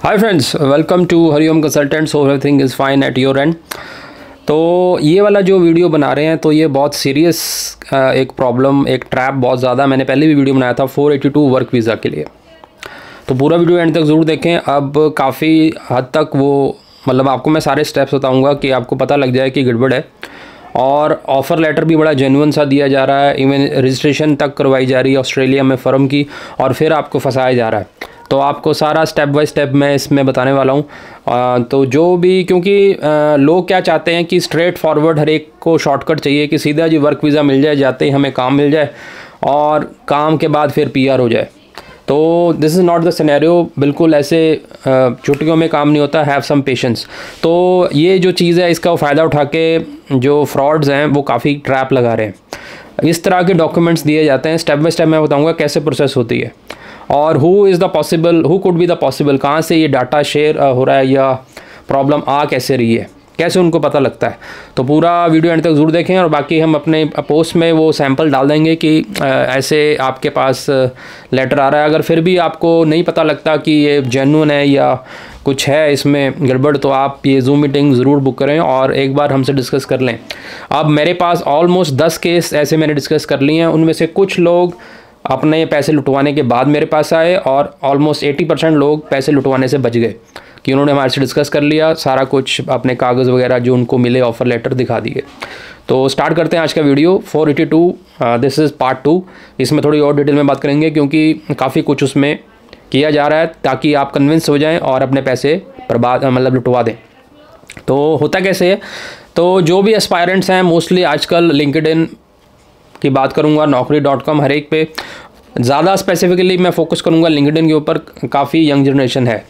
Hi friends, welcome to Hariom consultants. Everything is fine at your end. तो ये वाला जो वीडियो बना रहे हैं तो ये बहुत सीरियस एक प्रॉब्लम, एक ट्रैप बहुत ज़्यादा, मैंने पहले भी वीडियो बनाया था 482 वर्क वीज़ा के लिए। तो पूरा वीडियो एंड तक ज़रूर देखें। अब काफ़ी हद तक वो मतलब आपको मैं सारे स्टेप्स बताऊंगा कि आपको पता लग जाए कि गड़बड़ है। और ऑफ़र लेटर भी बड़ा जेन्युइन सा दिया जा रहा है, इवन रजिस्ट्रेशन तक करवाई जा रही है ऑस्ट्रेलिया में फ़र्म की, और फिर आपको फंसाया जा रहा है। तो आपको सारा स्टेप बाय स्टेप मैं इसमें बताने वाला हूँ। तो जो भी, क्योंकि लोग क्या चाहते हैं कि स्ट्रेट फॉरवर्ड हर एक को शॉर्टकट चाहिए कि सीधा जी वर्क वीज़ा मिल जाए, जाते ही हमें काम मिल जाए और काम के बाद फिर पीआर हो जाए। तो this is not the scenario. बिल्कुल ऐसे छुट्टियों में काम नहीं होता। Have some patience. तो ये जो चीज़ है इसका फ़ायदा उठा के जो फ्रॉड्स हैं वो काफ़ी ट्रैप लगा रहे हैं। इस तरह के डॉक्यूमेंट्स दिए जाते हैं। स्टेप बाय स्टेप मैं बताऊंगा कैसे प्रोसेस होती है और who could be the possible, कहाँ से ये डाटा शेयर हो रहा है या प्रॉब्लम आ कैसे रही है, कैसे उनको पता लगता है। तो पूरा वीडियो एंड तक ज़रूर देखें। और बाकी हम अपने पोस्ट में वो सैंपल डाल देंगे कि ऐसे आपके पास लेटर आ रहा है। अगर फिर भी आपको नहीं पता लगता कि ये जेन्युइन है या कुछ है इसमें गड़बड़, तो आप ये जूम मीटिंग ज़रूर बुक करें और एक बार हमसे डिस्कस कर लें। अब मेरे पास ऑलमोस्ट 10 केस ऐसे मैंने डिस्कस कर लिए हैं। उनमें से कुछ लोग अपने पैसे लुटवाने के बाद मेरे पास आए और ऑलमोस्ट 80% लोग पैसे लुटवाने से बच गए कि उन्होंने हमारे से डिस्कस कर लिया, सारा कुछ अपने कागज़ वगैरह जो उनको मिले ऑफ़र लेटर दिखा दिए। तो स्टार्ट करते हैं आज का वीडियो 482। This is part 2। इसमें थोड़ी और डिटेल में बात करेंगे क्योंकि काफ़ी कुछ उसमें किया जा रहा है ताकि आप कन्विंस हो जाएँ और अपने पैसे बर्बाद लुटवा दें। तो होता कैसे है, तो जो भी एस्पायरेंट्स हैं मोस्टली आजकल लिंक्डइन की बात करूंगा, naukri.com, हर एक पे ज़्यादा स्पेसिफिकली मैं फोकस करूंगा लिंक्डइन के ऊपर। काफ़ी यंग जनरेशन है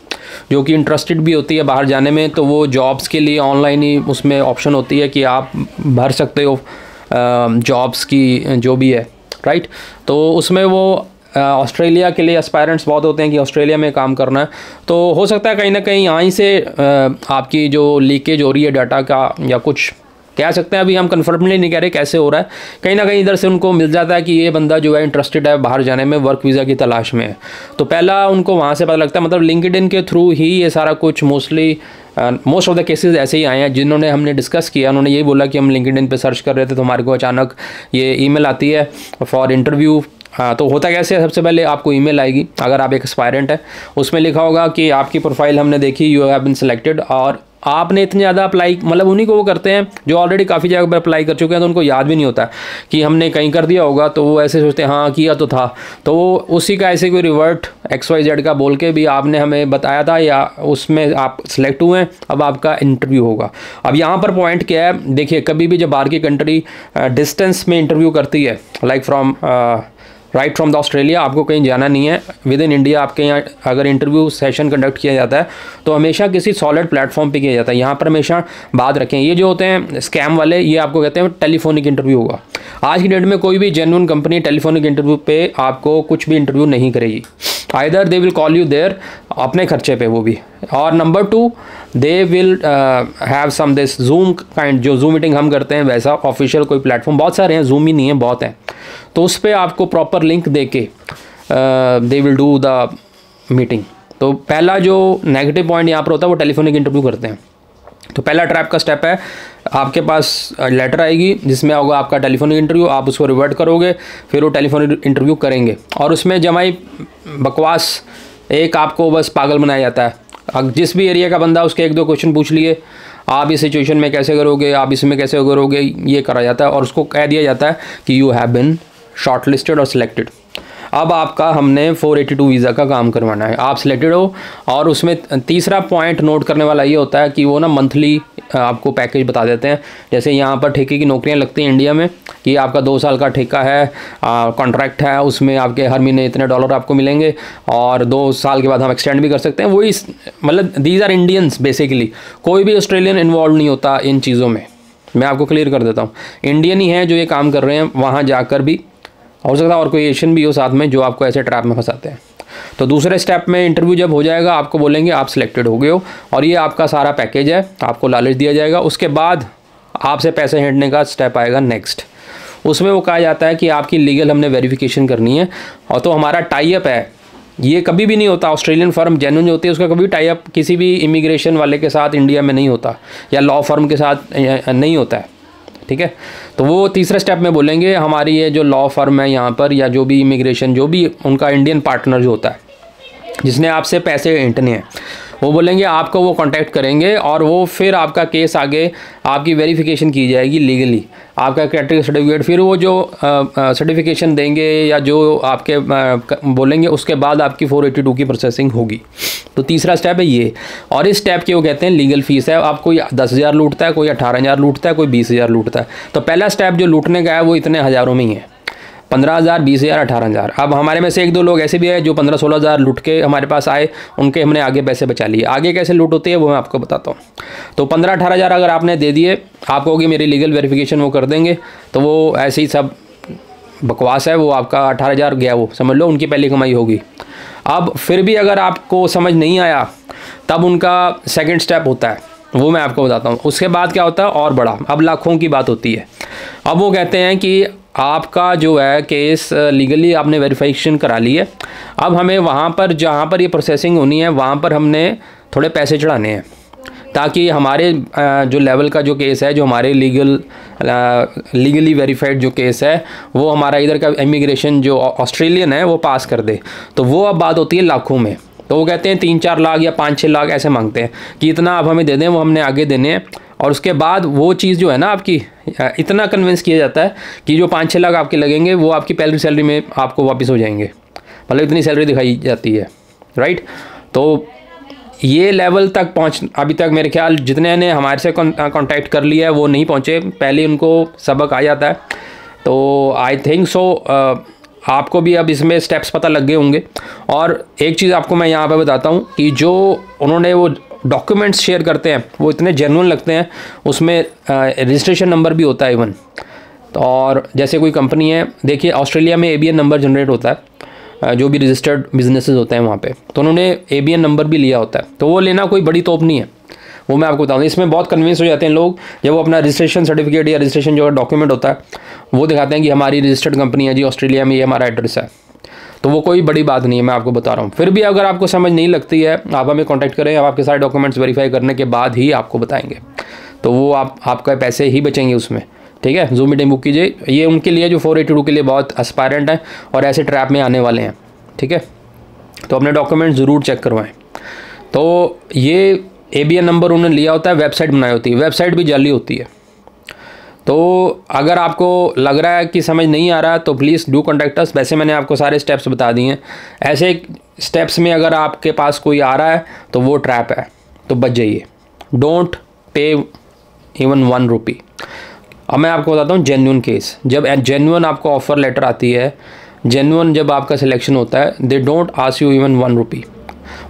जो कि इंटरेस्टेड भी होती है बाहर जाने में। तो वो जॉब्स के लिए ऑनलाइन ही उसमें ऑप्शन होती है कि आप भर सकते हो जॉब्स की जो भी है, राइट। तो उसमें वो ऑस्ट्रेलिया के लिए एस्पायरेंट्स बहुत होते हैं कि ऑस्ट्रेलिया में काम करना है। तो हो सकता है कहीं ना कहीं यहाँ से आपकी जो लीकेज हो रही है डाटा का या कुछ कह सकते हैं, अभी हम कंफर्मली नहीं कह रहे कैसे हो रहा है, कहीं ना कहीं इधर से उनको मिल जाता है कि ये बंदा जो है इंटरेस्टेड है बाहर जाने में, वर्क वीज़ा की तलाश में है। तो पहला उनको वहाँ से पता लगता है, मतलब लिंक्डइन के थ्रू ही ये सारा कुछ मोस्ट ऑफ द केसेस ऐसे ही आए हैं जिन्होंने हमने डिस्कस किया। उन्होंने यही बोला कि हम लिंक्डइन पे सर्च कर रहे थे तो हमारे को अचानक ये ईमेल आती है फॉर इंटरव्यू। हाँ, तो होता कैसे है, सबसे पहले आपको ईमेल आएगी अगर आप एक एस्पायरेंट है, उसमें लिखा होगा कि आपकी प्रोफाइल हमने देखी, यू हैव बीन सिलेक्टेड, और आपने इतने ज़्यादा अप्लाई, मतलब उन्हीं को वो करते हैं जो ऑलरेडी काफ़ी जगह पर अप्लाई कर चुके हैं, तो उनको याद भी नहीं होता कि हमने कहीं कर दिया होगा। तो वो ऐसे सोचते हैं हाँ किया तो था, तो वो उसी का ऐसे कोई रिवर्ट XYZ का बोल के भी आपने हमें बताया था या उसमें आप सिलेक्ट हुए हैं, अब आपका इंटरव्यू होगा। अब यहाँ पर पॉइंट क्या है, देखिए कभी भी जब बाहर की कंट्री डिस्टेंस में इंटरव्यू करती है, like right from the Australia, आपको कहीं जाना नहीं है, विद इन इंडिया आपके यहाँ अगर इंटरव्यू सेशन कंडक्ट किया जाता है तो हमेशा किसी सॉलिड प्लेटफॉर्म पे किया जाता है। यहाँ पर हमेशा बात रखें, ये जो होते हैं स्कैम वाले, ये आपको कहते हैं टेलीफोनिक इंटरव्यू होगा। आज की डेट में कोई भी जेन्युइन कंपनी टेलीफोनिक इंटरव्यू पे आपको कुछ भी इंटरव्यू नहीं करेगी। Either they will call you there अपने खर्चे पे, वो भी, और number 2 they will have some this zoom kind, जो जूम मीटिंग हम करते हैं वैसा ऑफिशियल कोई प्लेटफॉर्म, बहुत सारे हैं, जूम ही नहीं है, बहुत हैं। तो उस पर आपको प्रॉपर लिंक दे के they will do the meeting. तो पहला जो नेगेटिव पॉइंट यहाँ पर होता है वो टेलीफोनिक इंटरव्यू करते हैं। तो पहला ट्रैप का स्टेप है, आपके पास लेटर आएगी जिसमें होगा आपका टेलीफोनिक इंटरव्यू, आप उसको रिवर्ट करोगे, फिर वो टेलीफोनिक इंटरव्यू करेंगे और उसमें जमाई बकवास एक आपको बस पागल बनाया जाता है। अब जिस भी एरिया का बंदा उसके 1-2 क्वेश्चन पूछ लिए, आप इस सिचुएशन में कैसे करोगे, आप इसमें कैसे करोगे, ये करा जाता है और उसको कह दिया जाता है कि you have been short listed और सिलेक्टेड। अब आपका हमने 482 वीज़ा का काम करवाना है, आप सिलेक्टेड हो। और उसमें तीसरा पॉइंट नोट करने वाला ये होता है कि वो ना मंथली आपको पैकेज बता देते हैं। जैसे यहाँ पर ठेके की नौकरियाँ लगती हैं इंडिया में कि आपका 2 साल का ठेका है, कॉन्ट्रैक्ट है, उसमें आपके हर महीने इतने डॉलर आपको मिलेंगे और 2 साल के बाद हम एक्सटेंड भी कर सकते हैं। वही मतलब दीज आर इंडियंस बेसिकली, कोई भी ऑस्ट्रेलियन इन्वॉल्व नहीं होता इन चीज़ों में। मैं आपको क्लियर कर देता हूँ, इंडियन ही हैं जो ये काम कर रहे हैं। वहाँ जाकर भी हो सकता है और कोई एशियन भी हो साथ में जो आपको ऐसे ट्रैप में फंसाते हैं। तो दूसरे स्टेप में इंटरव्यू जब हो जाएगा आपको बोलेंगे आप सिलेक्टेड हो गए हो और ये आपका सारा पैकेज है, आपको लालच दिया जाएगा। उसके बाद आपसे पैसे हैंडने का स्टेप आएगा नेक्स्ट। उसमें वो कहा जाता है कि आपकी लीगल हमने वेरिफिकेशन करनी है और तो हमारा टाई अप है ये कभी भी नहीं होता। ऑस्ट्रेलियन फर्म जेन्युइन जो होती है उसका कभी टाई अप किसी भी इमिग्रेशन वाले के साथ इंडिया में नहीं होता, या लॉ फर्म के साथ नहीं होता है, ठीक है। तो वो तीसरे स्टेप में बोलेंगे हमारी ये जो लॉ फर्म है यहाँ पर, या जो भी इमिग्रेशन जो भी उनका इंडियन पार्टनर जो होता है जिसने आपसे पैसे ऐंठने हैं, वो बोलेंगे आपको वो कांटेक्ट करेंगे और वो फिर आपका केस आगे आपकी वेरिफिकेशन की जाएगी लीगली, आपका कैटेगरी सर्टिफिकेट, फिर वो जो सर्टिफिकेशन देंगे या जो आपके बोलेंगे उसके बाद आपकी 482 की प्रोसेसिंग होगी। तो तीसरा स्टेप है ये, और इस स्टेप की वो कहते हैं लीगल फीस है। आप कोई 10,000 लूटता है, कोई 18,000 लूटता है, कोई 20,000 लूटता है। तो पहला स्टेप जो लूटने का है वो इतने हज़ारों में ही है, 15,000, 20,000, 18,000। अब हमारे में से एक दो लोग ऐसे भी है जो 15-16,000 लूट के हमारे पास आए, उनके हमने आगे पैसे बचा लिए। आगे कैसे लूट होती है वो मैं आपको बताता हूँ। तो 15-18,000 अगर आपने दे दिए, आपको होगी मेरी लीगल वेरिफिकेशन वो कर देंगे, तो वो ऐसे ही सब बकवास है, वो आपका 18,000 गया, वो समझ लो उनकी पहली कमाई होगी। अब फिर भी अगर आपको समझ नहीं आया तब उनका सेकंड स्टेप होता है, वो मैं आपको बताता हूँ। उसके बाद क्या होता है और बड़ा, अब लाखों की बात होती है। अब वो कहते हैं कि आपका जो है केस लीगली आपने वेरिफिकेशन करा ली है, अब हमें वहाँ पर जहाँ पर ये प्रोसेसिंग होनी है वहाँ पर हमने थोड़े पैसे चढ़ाने हैं, ताकि हमारे जो लेवल का जो केस है, जो हमारे लीगली वेरीफाइड जो केस है, वो हमारा इधर का इमिग्रेशन जो ऑस्ट्रेलियन है वो पास कर दे। तो वो अब बात होती है लाखों में। तो वो कहते हैं 3-4 लाख या 5-6 लाख ऐसे मांगते हैं कि इतना आप हमें दे दें, वो हमने आगे देने हैं। और उसके बाद वो चीज़ जो है ना आपकी, इतना कन्विंस किया जाता है कि जो 5-6 लाख आपके लगेंगे वो आपकी पहली सैलरी में आपको वापस हो जाएंगे, मतलब इतनी सैलरी दिखाई जाती है, राइट। तो ये लेवल तक पहुँच, अभी तक मेरे ख्याल जितने ने हमारे से कांटेक्ट कर लिया है वो नहीं पहुँचे, पहले उनको सबक आ जाता है। तो आई थिंक सो आपको भी अब इसमें स्टेप्स पता लग गए होंगे। और एक चीज़ आपको मैं यहाँ पे बताता हूँ कि जो उन्होंने वो डॉक्यूमेंट्स शेयर करते हैं वो इतने जेन्युइन लगते हैं, उसमें रजिस्ट्रेशन नंबर भी होता है इवन। तो और जैसे कोई कंपनी है, देखिए ऑस्ट्रेलिया में ABN नंबर जनरेट होता है, जो भी रजिस्टर्ड बिजनेसेस होते हैं वहाँ पे, तो उन्होंने ABN नंबर भी लिया होता है। तो वो लेना कोई बड़ी तोप नहीं है, वो मैं आपको बताऊँ। इसमें बहुत कन्विंस हो जाते हैं लोग जब वो अपना रजिस्ट्रेशन सर्टिफिकेट या रजिस्ट्रेशन जो डॉक्यूमेंट होता है वो दिखाते हैं कि हमारी रजिस्टर्ड कंपनी है जी, ऑस्ट्रेलिया में ये हमारा एड्रेस है। तो वो कोई बड़ी बात नहीं है, मैं आपको बता रहा हूँ। फिर भी अगर आपको समझ नहीं लगती है, आप हमें कांटेक्ट करें, आप आपके सारे डॉक्यूमेंट्स वेरीफाई करने के बाद ही आपको बताएंगे, तो वो आपका पैसे ही बचेंगे उसमें, ठीक है। जूम मीटिंग बुक कीजिए, ये उनके लिए जो 482 के लिए बहुत एस्पायरेंट हैं और ऐसे ट्रैप में आने वाले हैं, ठीक है। तो अपने डॉक्यूमेंट ज़रूर चेक करवाएँ। तो ये ABN नंबर उन्होंने लिया होता है, वेबसाइट बनाई होती है, वेबसाइट भी जाली होती है। तो अगर आपको लग रहा है कि समझ नहीं आ रहा तो प्लीज़ डू कॉन्टैक्ट अस। वैसे मैंने आपको सारे स्टेप्स बता दिए हैं, ऐसे स्टेप्स में अगर आपके पास कोई आ रहा है तो वो ट्रैप है, तो बच जाइए। डोंट पे इवन 1 रुपी। अब मैं आपको बताता हूँ जेन्युइन केस, जब जेन्युइन आपको ऑफ़र लेटर आती है, जेन्युइन जब आपका सिलेक्शन होता है, they don't ask you even 1 रुपी।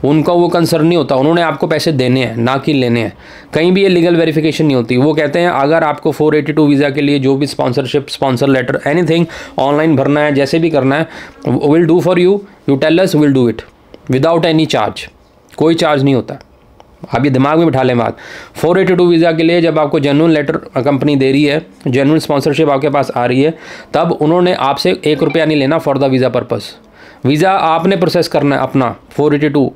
उनका वो कंसर्न नहीं होता, उन्होंने आपको पैसे देने हैं ना कि लेने हैं। कहीं भी ये लीगल वेरिफिकेशन नहीं होती। वो कहते हैं अगर आपको 482 वीज़ा के लिए जो भी sponsorship, sponsor letter, anything online भरना है, जैसे भी करना है, will do for you, you tell us, will do it without any charge. कोई चार्ज नहीं होता, आप ये दिमाग में बिठा लें बात। 482 वीज़ा के लिए जब आपको जेन्युइन लेटर कंपनी दे रही है, जेन्युइन स्पॉन्सरशिप आपके पास आ रही है, तब उन्होंने आपसे 1 रुपया नहीं लेना for the visa purpose. Visa आपने प्रोसेस करना है अपना 482,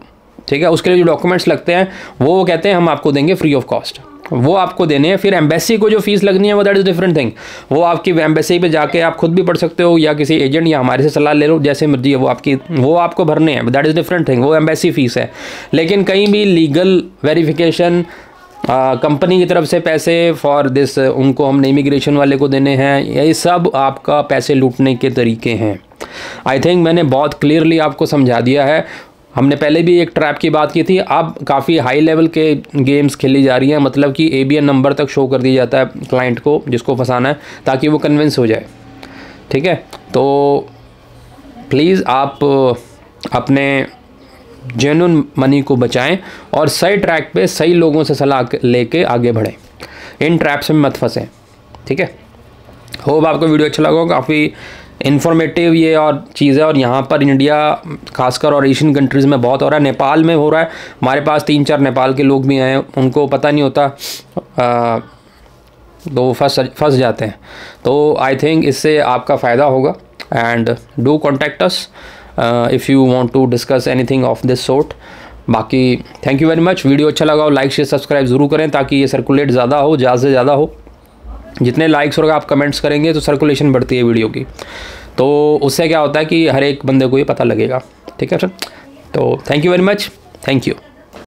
ठीक है। उसके लिए जो डॉक्यूमेंट्स लगते हैं वो कहते हैं हम आपको देंगे फ्री ऑफ कॉस्ट, वो आपको देने हैं। फिर एम्बेसी को जो फीस लगनी है वो दैट इज़ डिफरेंट थिंग, वो आपकी एम्बेसी पे जाके आप खुद भी पढ़ सकते हो या किसी एजेंट या हमारे से सलाह ले लो, जैसे मर्जी है, वो आपको भरने हैं, दैट इज़ डिफरेंट थिंग, वो एम्बेसी फीस है। लेकिन कहीं भी लीगल वेरिफिकेशन कंपनी की तरफ से पैसे फॉर दिस उनको हमने इमिग्रेशन वाले को देने हैं, ये सब आपका पैसे लूटने के तरीके हैं। आई थिंक मैंने बहुत क्लियरली आपको समझा दिया है। हमने पहले भी एक ट्रैप की बात की थी, अब काफ़ी हाई लेवल के गेम्स खेली जा रही हैं, मतलब कि ABN नंबर तक शो कर दिया जाता है क्लाइंट को जिसको फंसाना है, ताकि वो कन्विंस हो जाए, ठीक है। तो प्लीज़ आप अपने जेन्युइन मनी को बचाएं और सही ट्रैक पे सही लोगों से सलाह लेके आगे बढ़ें, इन ट्रैप्स में मत फंसें, ठीक है। होप आपको वीडियो अच्छा लगा, काफ़ी इन्फॉर्मेटिव ये और चीज़ है। और यहाँ पर इंडिया खासकर और एशियन कंट्रीज़ में बहुत हो रहा है, नेपाल में हो रहा है। हमारे पास 3-4 नेपाल के लोग भी आए हैं, उनको पता नहीं होता, तो फंस जाते हैं। तो आई थिंक इससे आपका फ़ायदा होगा। And do contact us, if you want to discuss anything of this sort. बाकी thank you very much. Video अच्छा लगा हो लाइक शेयर सब्सक्राइब ज़रूर करें ताकि ये सर्कुलेट ज़्यादा हो, ज़्यादा से ज़्यादा हो। जितने लाइक्स और आप कमेंट्स करेंगे तो सर्कुलेशन बढ़ती है वीडियो की, तो उससे क्या होता है कि हर एक बंदे को ये पता लगेगा। ठीक है सर, तो thank you very much, thank you.